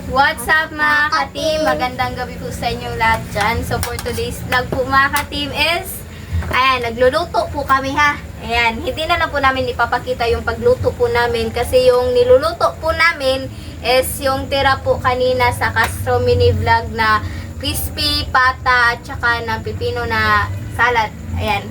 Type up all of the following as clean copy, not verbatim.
What's up mga ka-team? Magandang gabi po sa inyong lahat dyan. So for today's vlog po mga ka-team is, ayan, nagluluto po kami ha. Ayan, hindi na lang po namin ipapakita yung pagluto po namin kasi yung niluluto po namin is yung tira po kanina sa Castro Mini Vlog na crispy pata at saka ng pipino na salad. Ayan.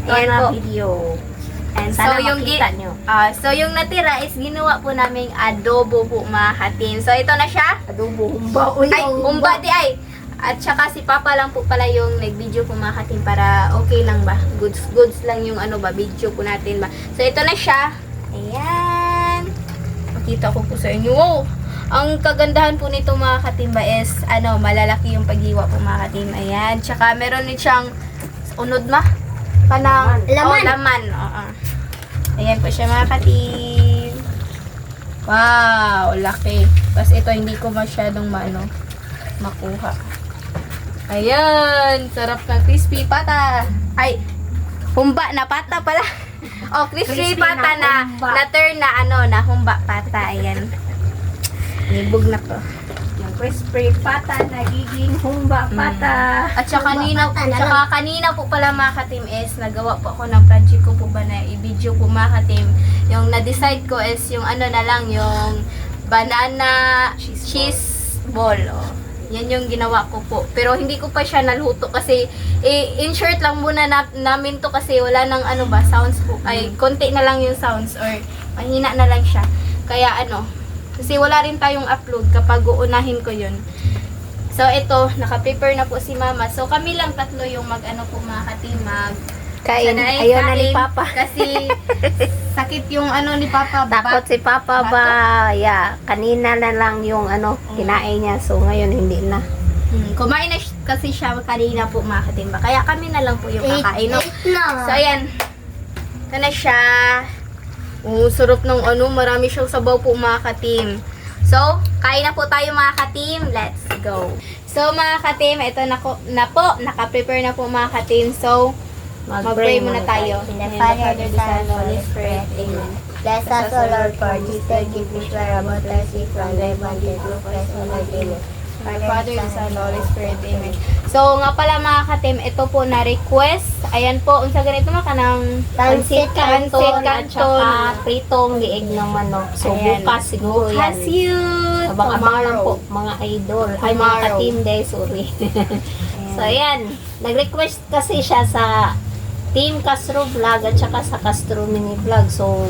Ayan po. Video. And Sana so yung makita nyo. so yung natira is ginawa po naming adobo po mga ka-team. So ito na siya. Adobo, humba. Uy, Ay, humba di ay. At saka si Papa lang po pala yung nag-video po mga ka-team para okay lang ba? Goods lang yung ano ba, video po natin ba. So ito na siya. Ayan. Pakita ko po sa inyo. Wow! Ang kagandahan po nito mga ka-team ba is ano, malalaki yung paghiwa po mga ka-team. Ayan. Tsaka meron din siyang unod ma. Panang Laman. Oh, laman. Oo. Ayan po siya mga ka-team. Wow, laki. Tapos ito hindi ko masyadong makuha. Ayan, sarap ng crispy pata. Ay, humba na pata pala. Oh, crispy pata na turn na na humba pata. Ayan. Nibog na ko. Yung crispy pata, nagiging humba pata. At saka kanina po pala mga ka-team is nagawa po ako ng project ko po ba na i-video po mga ka-team. Yung na-decide ko is yung na lang, yung banana cheese ball. Oh. Yan yung ginawa ko po. Pero hindi ko pa siya naluto kasi in short lang muna namin to kasi wala nang sounds po. Ay, konti na lang yung sounds or mahina na lang siya. Kaya kasi wala rin tayong upload kapag uunahin ko yun. So ito, naka-prepare na po si Mama. So kami lang tatlo yung po mga ka-team Kain. Sana Ayaw na ni kain Papa. Kasi sakit yung ni Papa. Takot si Papa ba? Yeah. Kanina na lang yung kinain niya. So ngayon hindi na. Kumain na kasi siya kanina po mga ka-team. Kaya kami na lang po yung kakain. No? So ayan. Ito na siya. Sarap ng marami siyang sabaw po mga ka-team. So, kain na po tayo mga ka-team. Let's go. So mga ka-team, ito na po, naka-prepare na po mga ka-team. So, mag-pray muna tayo. In the Father, the Son, and the Holy Spirit. Amen. Bless us, O Lord, for this day gift which we are about to receive from thy bounty through Christ our Lord. Amen. Our Father, the Son, and the Holy Spirit. Amen. So, nga pala mga ka-team, ito po na request. Ayan po, unsa ganito kanang Pansit canton at saka pritong liig ng manok. So Ayan. bukas siguro yan. Bukas yun. Abang-abang lang po mga idol. Ay mga Tomorrow. ka-team day, sorry. So ayan, nag-request kasi siya sa Team Castro Vlog at saka sa Castro Mini Vlog. So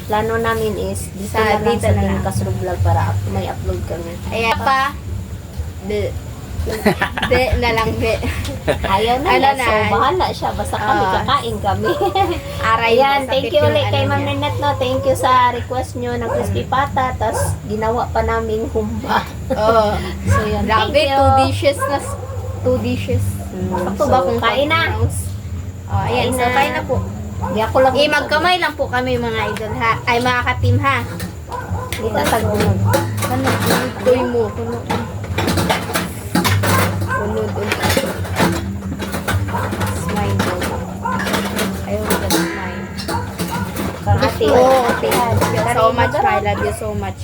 plano namin is dito na lang dito sa na Team lang. Castro Vlog para may upload kami. Ayan pa. De na lang de. Ayaw na Ano niya, na? so bahala siya. Basta kami, kakain kami. Aray Ayan, thank you ulit kay Ma'am niya. Ninette, no. Thank you sa request nyo ng crispy pata. Tapos ginawa pa namin humba. Oh. So yun, Grabe, thank you. 2 dishes na 2 dishes. Sakto So, ba kung kain na. Oh, ayan, Kain so na. kain na po. Di ako lang. Magkamay lang po kami mga idol ha. Ay mga ka-team ha. Di tasagunod. Ano? Tuloy mo. Tunod. Smile mo. Ayaw ko na smile. Ate, Oh, ate. so much, I love you so much.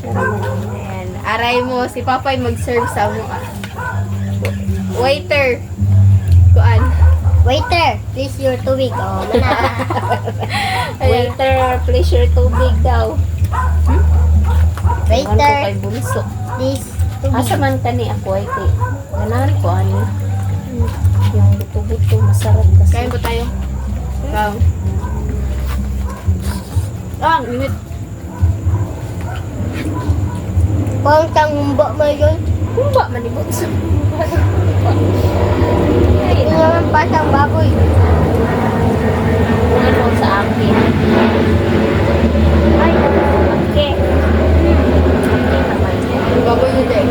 Ayan. Aray mo, si Papay mag-serve sa mo. Waiter. Kuan. Waiter, please your tubig. Oh, mana. Waiter, please your tubig daw. Ewan ko Waiter, kay Bunso. please tubig. Asa man ka ni ako ay kay. Ganahan ko ani. Yung buto-buto masarap kasi. Kain po tayo. Wow. Minute. Pang tangumba mo yun. Kumba man ni Bunso. Ito naman pasang baboy. Ano sa akin? Ay, okay. Okay naman. Baboy nyo din.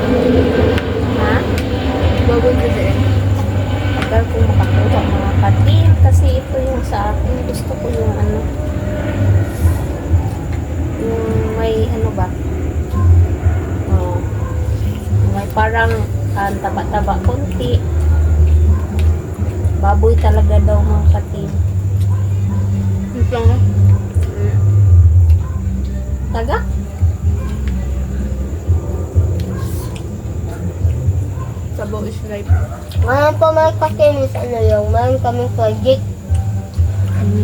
Ha? Baboy nyo din. Tagal kong makakuha mga katin kasi ito yung sa akin. Gusto ko yung yung may ba? Oh, may parang taba-taba konti. Baboy talaga daw mga katin. Ito lang. Taga? Sabaw is life. Ngayon po mga kakinis, ano yung, mayroon kaming project.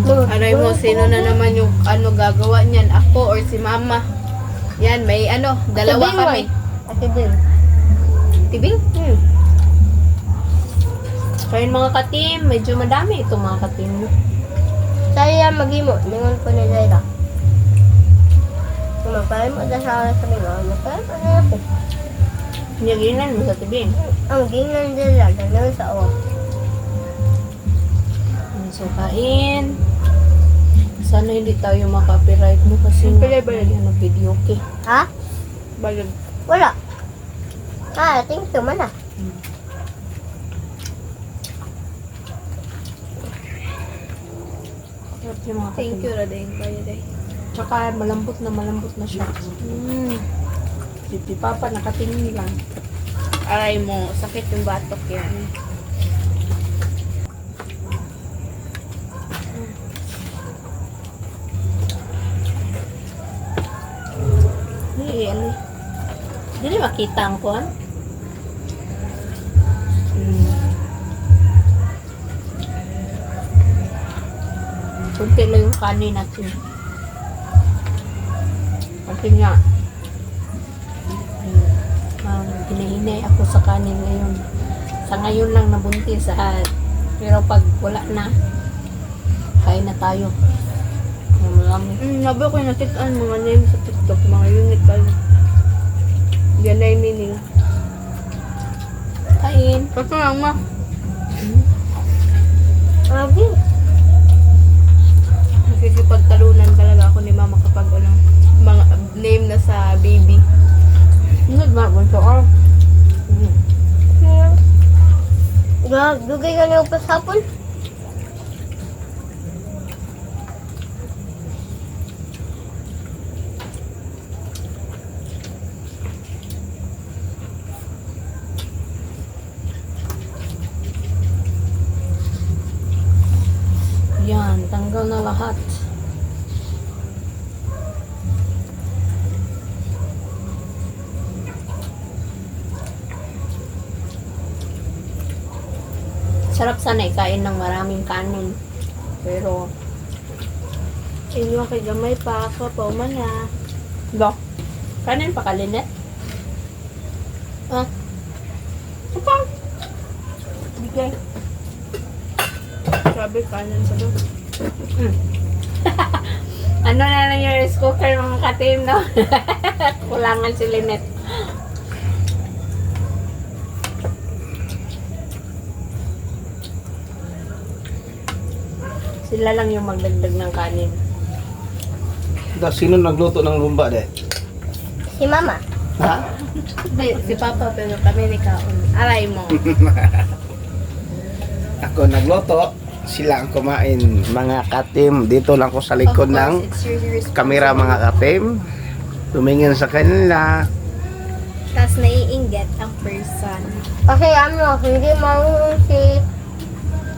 Aray mo, sino na naman yung ano gagawa niyan? Ako or si mama? Yan, may ano, dalawa kami. Ate Bim. Tibing? Kaya mga ka-team, medyo madami itong mga ka-team. Saya mag-imo, ningon ko ni Zaira. Kumapay mo dahil sa sabi nga, mapay mo na ako. Niyaginan mo sa tibing. Ang gingan nila, dahil sa awa. So, kain. Sana hindi tayo makapiright mo kasi Pala ba yun? ano, video okay. Ha? Balag. Wala. Ah, think so man ah. Sarap yung mga Thank ka-team. you, Radeng. Kaya day. Tsaka malambot na siya. Si Papa nakatingin lang. Aray mo, sakit yung batok yan. Hindi, ano. Hindi makita ang kuhan. Kunti lang yung kanin natin. Kasi nga, hinahinay ako sa kanin ngayon. Sa ngayon lang nabuntis pero pag wala na, kain na tayo. Marami. Nabi ko yung nakitaan mga name sa TikTok, mga unique. Yan na yung meaning. Kain. Kaso lang ma. Abi. Nakikipagtalunan talaga ako ni mama kapag ano, mga name na sa baby. Hindi ba? Bunso ko. Dugay ka niyo pa sa hapon? Yan, tanggal na lahat. Sarap sana ikain ng maraming kanin. Pero, Inyo kay gamay pa ako, pauman na. Dok, kanin pa kalinet? Ah, Apa? Bigay. Sabi kanan sa doon. ano na lang yung rice cooker mga ka-team, no? Kulangan si Lynette. Sila lang yung magdagdag ng kanin. Sino nagluto ng lumba de? Si Mama. Ha? Hindi, si Papa pero kami ni Kaon. Aray mo. Ako nagluto, sila ang kumain. Mga katim, dito lang ko sa likod ng it's your responsibility. kamera mga katim. Tumingin sa kanila. Tapos naiinggit ang person. Kasi ano, hindi marunong si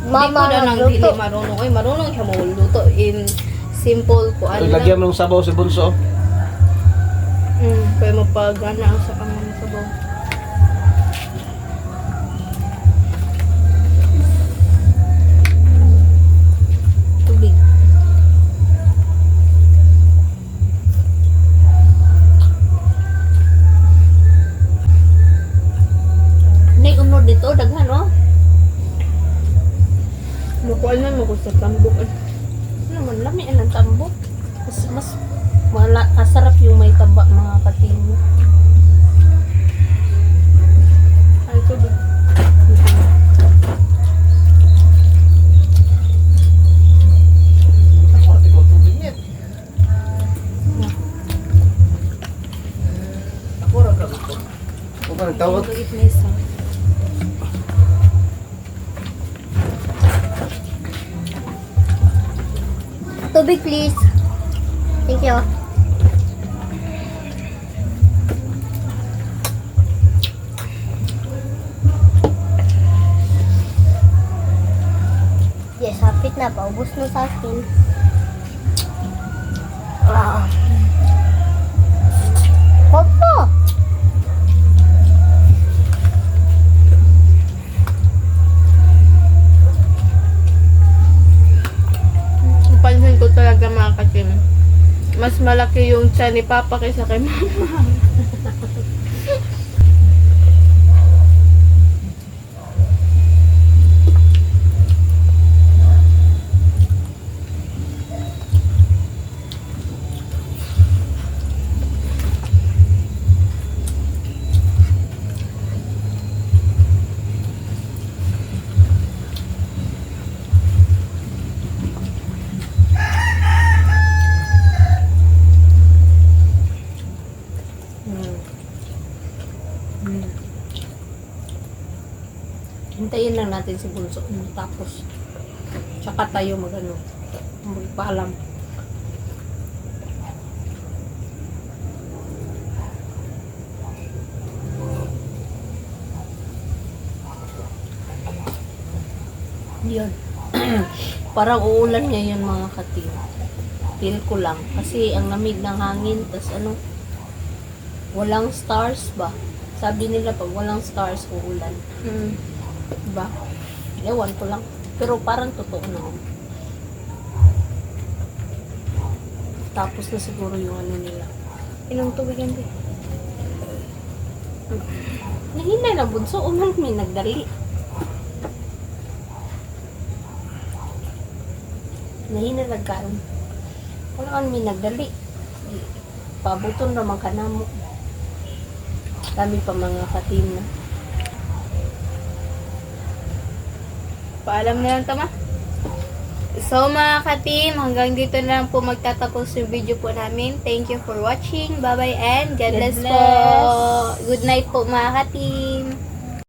Mama Di ko na lang dili nagluto. marunong. Oy, marunong siya mauluto in simple ko. Ano Lagyan mo ng sabaw si Bunso. Kaya mapagana ang sa kanya sa sabaw. Tubig. Nay, unod dito, daghan, oh. Mukuan na mo ko sa tambok. Ano naman, lami ang tambok. Mas masarap yung may taba, mga katino. Ay, tubig. Ako ba nagtawag? Ito itnesa. Tubig please. Thank you. Yes, hapit na. Paubos na sa akin. Ah. Opo. malaki yung tiyan ni Papa kaysa kay Mama. Hintayin lang natin si Bunso. Tapos, tsaka tayo magpaalam. Yun. Parang uulan ngayon mga katim. Feel ko lang. Kasi ang lamig ng hangin. Tas walang stars ba? Sabi nila pag walang stars, uulan. Diba? Ewan ko lang. Pero parang totoo na. Tapos na siguro yung ano nila. Ilang tubig yan din? Nahinay na Bunso. Umang may nagdali. Nahinay na nagkaroon. Wala kang may nagdali. Pabuton naman ka na mo. Dami pa mga katim na. Paalam na lang tama. So mga ka-team, hanggang dito na lang po magtatapos yung video po namin. Thank you for watching. Bye-bye and God bless po. Good night po mga ka-team.